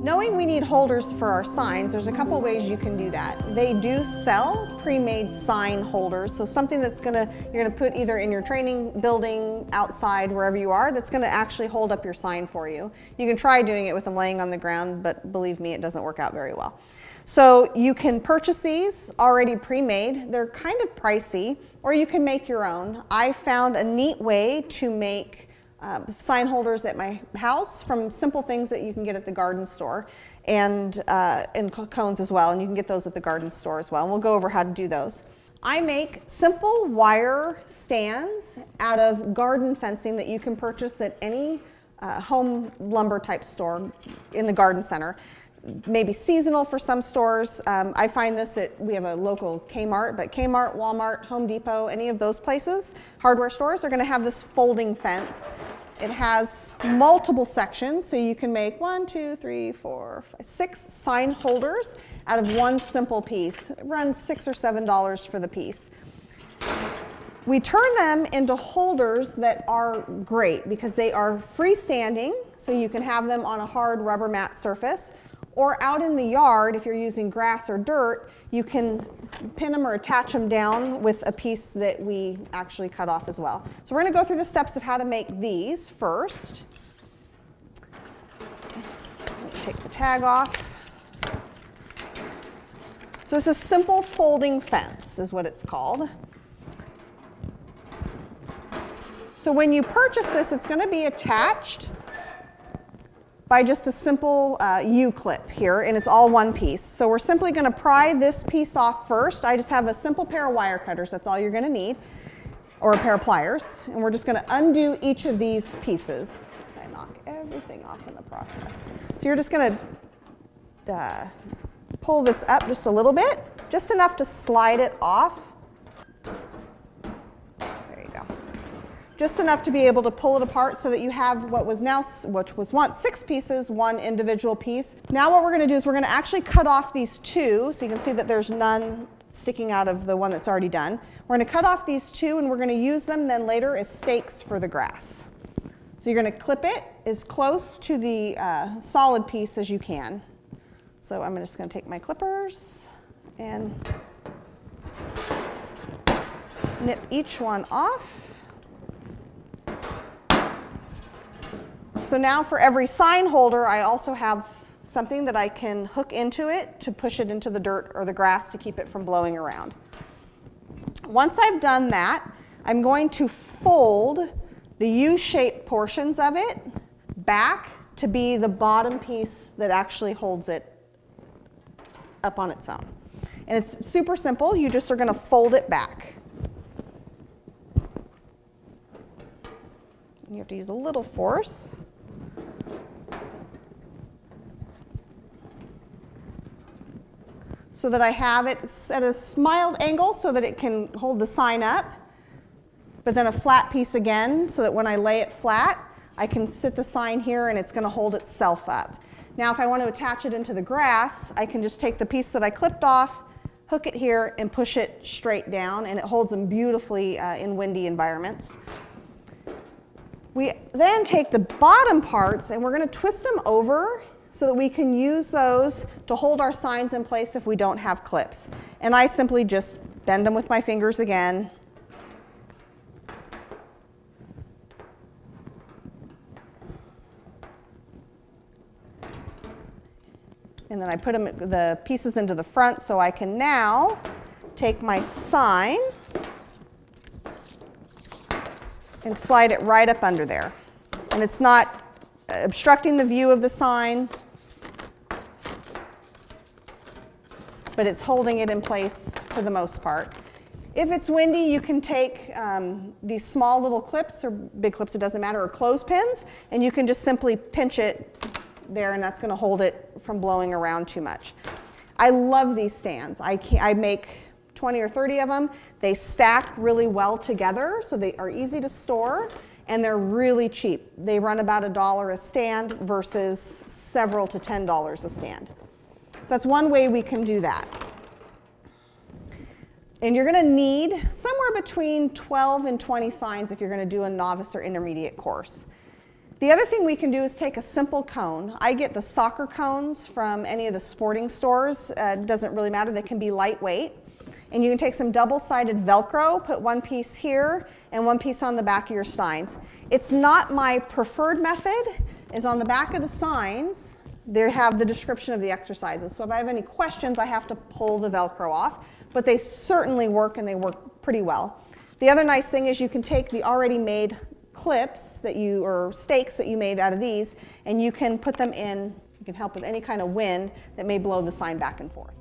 Knowing we need holders for our signs, there's a couple ways you can do that. They do sell pre-made sign holders, so something that's you're gonna put either in your training building, outside, wherever you are, that's gonna actually hold up your sign for you. You can try doing it with them laying on the ground, but believe me, it doesn't work out very well. So you can purchase these already pre-made. They're kind of pricey, or you can make your own. I found a neat way to make sign holders at my house from simple things that you can get at the garden store, and cones as well, and you can get those at the garden store as well, and we'll go over how to do those. I make simple wire stands out of garden fencing that you can purchase at any home lumber type store in the garden center. Maybe seasonal for some stores. I find this we have a local Kmart, but Kmart, Walmart, Home Depot, any of those places, hardware stores, are going to have this folding fence. It has multiple sections, so you can make 1, 2, 3, 4, 5, 6 sign holders out of one simple piece. It runs $6 or $7 for the piece. We turn them into holders that are great because they are freestanding, so you can have them on a hard rubber mat surface, or out in the yard, if you're using grass or dirt, you can pin them or attach them down with a piece that we actually cut off as well. So we're going to go through the steps of how to make these first. Let me take the tag off. So this is simple folding fence is what it's called. So when you purchase this, it's going to be attached by just a simple U-clip here, and it's all one piece. So we're simply going to pry this piece off first. I just have a simple pair of wire cutters, that's all you're going to need, or a pair of pliers, and we're just going to undo each of these pieces. I knock everything off in the process. So you're just going to pull this up just a little bit, just enough to slide it off. Just enough to be able to pull it apart so that you have which was once 6 pieces, one individual piece. Now what we're going to do is we're going to actually cut off these 2, so you can see that there's none sticking out of the one that's already done. We're going to cut off these 2, and we're going to use them then later as stakes for the grass. So you're going to clip it as close to the solid piece as you can. So I'm just going to take my clippers and nip each one off. So now for every sign holder, I also have something that I can hook into it to push it into the dirt or the grass to keep it from blowing around. Once I've done that, I'm going to fold the U-shaped portions of it back to be the bottom piece that actually holds it up on its own. And it's super simple. You just are going to fold it back. You have to use a little force. So that I have it at a mild angle so that it can hold the sign up, but then a flat piece again so that when I lay it flat, I can sit the sign here and it's going to hold itself up. Now if I want to attach it into the grass, I can just take the piece that I clipped off, hook it here, and push it straight down, and it holds them beautifully in windy environments. We then take the bottom parts and we're going to twist them over so that we can use those to hold our signs in place if we don't have clips. And I simply just bend them with my fingers again. And then I put the pieces into the front so I can now take my sign and slide it right up under there. And it's not obstructing the view of the sign, but it's holding it in place for the most part. If it's windy, you can take these small little clips, or big clips, it doesn't matter, or clothespins, and you can just simply pinch it there, and that's going to hold it from blowing around too much. I love these stands. I make 20 or 30 of them. They stack really well together, so they are easy to store, and they're really cheap. They run about $1 a stand versus several to $10 a stand. So that's one way we can do that. And you're going to need somewhere between 12 and 20 signs if you're going to do a novice or intermediate course. The other thing we can do is take a simple cone. I get the soccer cones from any of the sporting stores. It doesn't really matter, they can be lightweight. And you can take some double-sided Velcro, put one piece here and one piece on the back of your signs. It's not my preferred method, is on the back of the signs, they have the description of the exercises. So if I have any questions, I have to pull the Velcro off, but they certainly work and they work pretty well. The other nice thing is you can take the already made clips that or stakes that you made out of these, and you can put them in, you can help with any kind of wind that may blow the sign back and forth.